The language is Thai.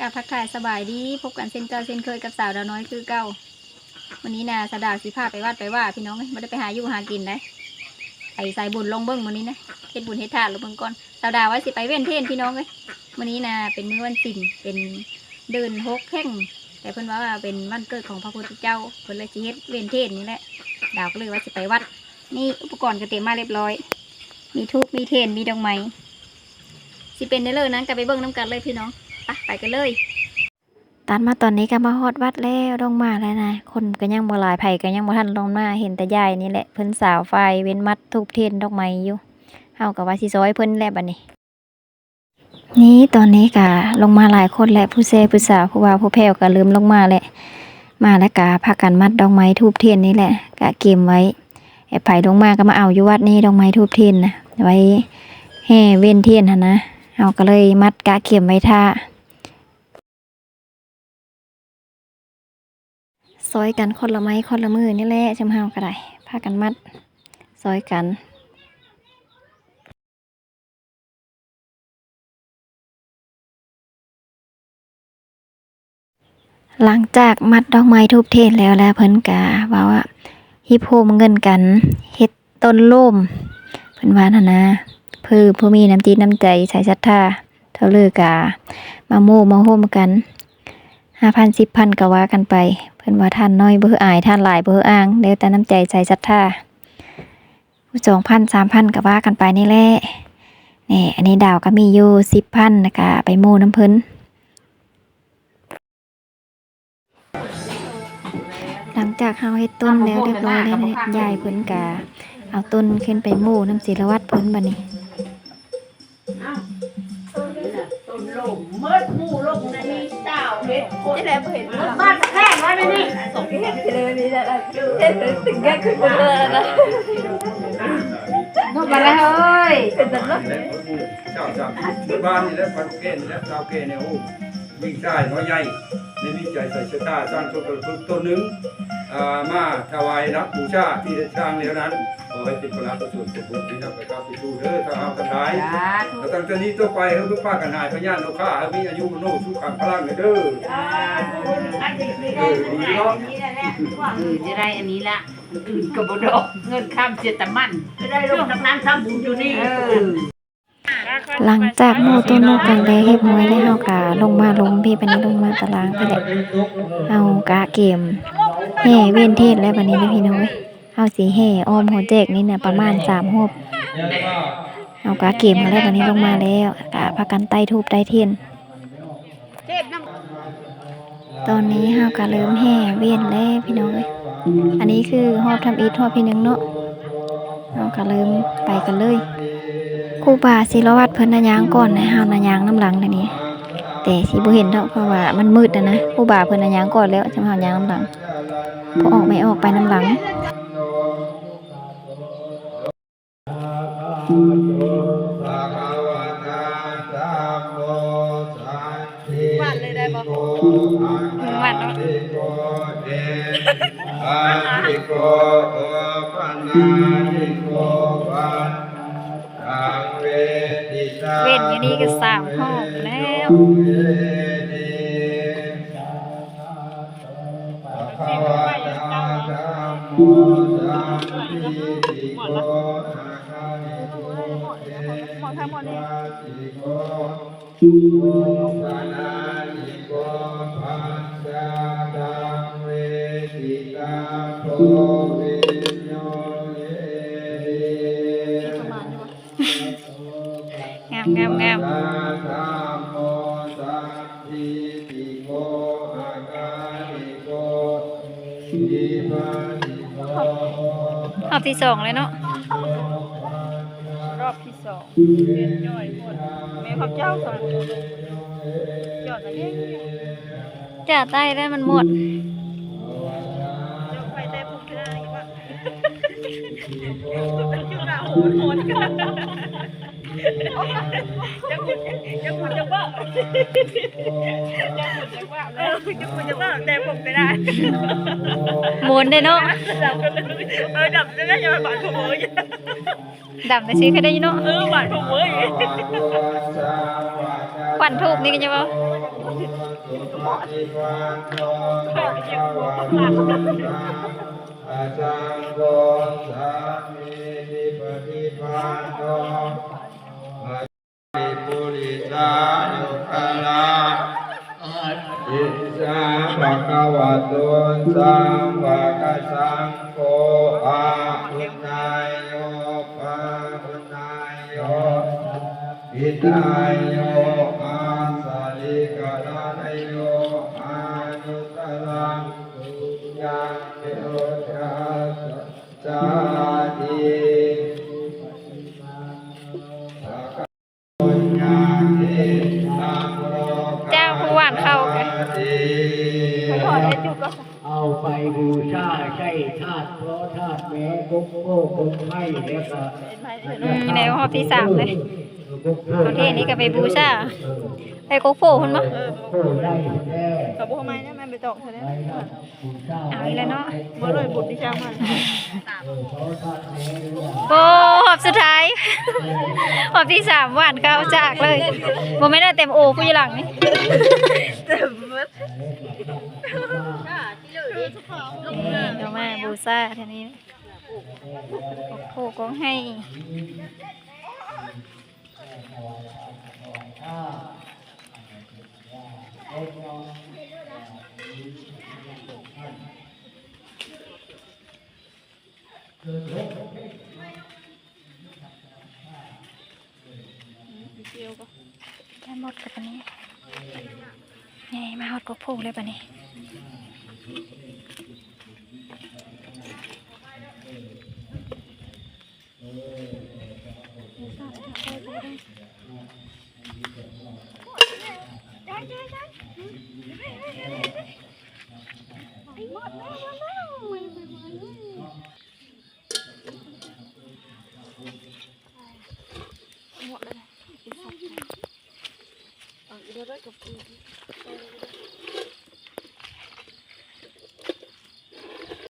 กาพักทายสบายดีพบกันเช่นเก่าเช่นเคยกับสาวดาวน้อยคือเก่าวันนี้นะสาวดาวสิพาไปวัดไปว่าพี่น้องไม่ได้ไปหาอยู่หากินนะไอ้สายบุญลงเบิ้งวันนี้นะเฮ็ดบุญเฮ็ดทานลงเบิ้งก่อนสาวดาวว่าสิไปเว้นเทนพี่น้องเลยวันนี้นะเป็นมื้อวันศิลเป็นเดินฮกแข่งแต่เพิ่นว่าเป็นวันเกิดของพระพุทธเจ้าเพิ่นเลยสิเฮ็ดเว้นเทนนี่แหละดาวก็เลยว่าสิไปวัดนี่อุปกรณ์ก็เตรียมมาเรียบร้อยมีธูปมีเทียนมีดอกไม้สิเป็นได้เลยนั้นก็ไปเบิ้งน้ำกันเลยพี่น้องไปกันเลยตัดมาตอนนี้ก็มาฮอดวัดแล้วลงมาแล้วนะคนก็ยังบ่หลายไผก็ยังบ่ทันลงมาเห็นแต่ยายนี่แหละเพิ่นสาวไฟเว้นมัดทูบเทียนดอกไม้อยู่เฮาก็ว่าสิซอยเพิ่นแล้วบัดนี้นี่ตอนนี้ก็ลงมาหลายคนแล้วผู้เซผู้สาวผู้ว่าผู้แพ้วก็เริ่มลงมาแล้วมาแล้วก็พากันมัดดอกไม้ทูบเทียนนี่แหละก็เก็บไว้ไอ้ไผลงมาก็มาเอาอยู่วัดนี้ดอกไม้ทูบเทียนนะไว้แห่เว้นเทียนหั่นนะเฮาก็เลยมัดกะเข็มไว้ท่าซอยกันคนละไม้คนละมือนี่แหละจำเฮาก็ได้พากันมัดซอยกันหลังจากมัดดอกไม้ทูบเทียนแล้วเพิ่นกะว่าฮิปโฮมเงินกันเฮ็ดต้นร่มเพิ่นว่านั่นนะเพื่อผู้มีน้ำจิตน้ำใจใส่ศรัทธาเท่าเลือกะมาโมมาโฮมกัน5,000 10,000ก็ว่ากันไปเพิ่นว่าท่านน้อยบ่อายท่านหลายบ่อ้างแล้วแต่น้ำใจใส่ศรัทธา2,000 3,000ก็ว่ากันไปนี่แหละนี่อันนี้ดาวก็มีอยู่10,000นะคะไปโมน้ำเพิ่นหลังจากเฮาเฮ็ดต้นแล้วเรียบร้อยแล้วเนี่ยยายเพิ่นก็เอาต้นขึ้นไปโมน้ำศิลวัตรเพิ่นบัดนี้ต้นลมเมื่อหมู่ลงในนี้เจ้าเฮ็ดคนจะได้เห็นบ้านแพงไว้ไหมนี่ส่งเฮ็ดเลยนี่ได้เฮ็ดถึงแก่ขึ้นบนเรือนะนกมาแล้วเฮ้ยเป็นจังเลยเจ้าจากบ้านนี่แหละปารุเกนนี่แหละชาวเกนเนี่ยโอ้วิ่งได้น้อยใหญ่ในวิจัยใส่เสื้อผ้าสร้างตัวหนึ่งมาถวายรับบูชาที่สร้างแล้วนั้นขอให้ติดประหลาดประสูติผลที่นำไปก้าวไปสู่เด้อถ้าเอากันได้แล้วตั้งแต่นี้ต่อไปเขาทุกภาคกันหายพญานโลกาเขามีอายุมโนสุขังพลังเด้อดีเนาะจะได้อันนี้ละอื่นกับบดอกเงินข้ามเจตมันจะได้ลงทำนั้นทำบุญอยู่นี่หลังจากโมต้นโมกันได้เฮ็ดมวยได้เฮากะลงมาพี่บัดนี้ลงมาตารางไปแหละเอากะเกมแห่เวียนเทศแล้วบัดนี้พี่น้อยเฮาสิแห่อ้อมหัวแจกนี่น่ะประมาณ3 รอบเอากะเกมมาแล้วบัดนี้ลงมาแล้วกะพากันไต่ทูบไต่เทียนตอนนี้เฮาก็เริ่มแห่เวียนแล้วพี่น้อยอันนี้คือฮอบทำอีทฮอบที่1เนาะเฮาก็เริ่มไปกันเลยครูบาศิลวัตรเพิ่นน่ะย่างก่อนนะเฮาน่ะย่างน้ำหลังเดี๋ยวนี้แต่สิบ่เห็นดอกเพราะว่ามันมืดนะครูบาเพิ่นน่ะย่างก่อนแล้วจังเฮาย่างน้ำหลังพอออกไม่ออกไปน้ำหลังวัดเลยได้บ่วัดเนาะเว้นอยู่นี่ก็3 ห้องแล้วงามรอบที่2เลยเนาะรอบที่2เรียนย่อยหมดแม่พระเจ้าสอนยอดอะไรจ่าใต้ได้มันหมดไปได้พุ่งได้วะเป็นชื่อเราโหดกันจะพูดจะว่าแต่ผมไม่ได้หมุนได้เนาะดับจะได้ยังบาดผมเลยดับไปซื้อก็ได้เนาะบาดผมเลยพ ปั่นทูบนี่กันยังบ่อาจารย์โกสามีนิปฏิปันโนอาภิปุริสานุคลาอิสาภะคะวะโตสัมภะคะสังโฆอาหุนายโยปะหุนายโยอิตายโยอาสาลิกาลายโยอานุตรังสุยังเทโอทัสสะติเจ้าผู้หวานเข้ากัน เอาไปบูชาใช้ธาตุเพราะธาตุแม้กุ๊กโก้กุ๊กให้แล้วก็ ในรอบที่3เลยประเทศนี้ก็ไปบูชาไปโกโก้คุณมั้ง โก้ได้แล้ว กับพวกไม้นะมันไปตอกใช่ไหม บูชา เอาอีกแล้วเนาะ เมื่อเลยบุตรที่ช่างมัน เพราะธาตุแม้หรือว่า โอ้หอบสุดท้าย หอบที่3หวานเข้าจากเลยบ่ไม่ได้เต็มโอผู้อยู่หลังนี่เดี๋ยวมาบูชาทีนี้โอ้โหก็ให้แค่หมดกับปะนี้นี่มาหอดกบโพกเลยปะนี้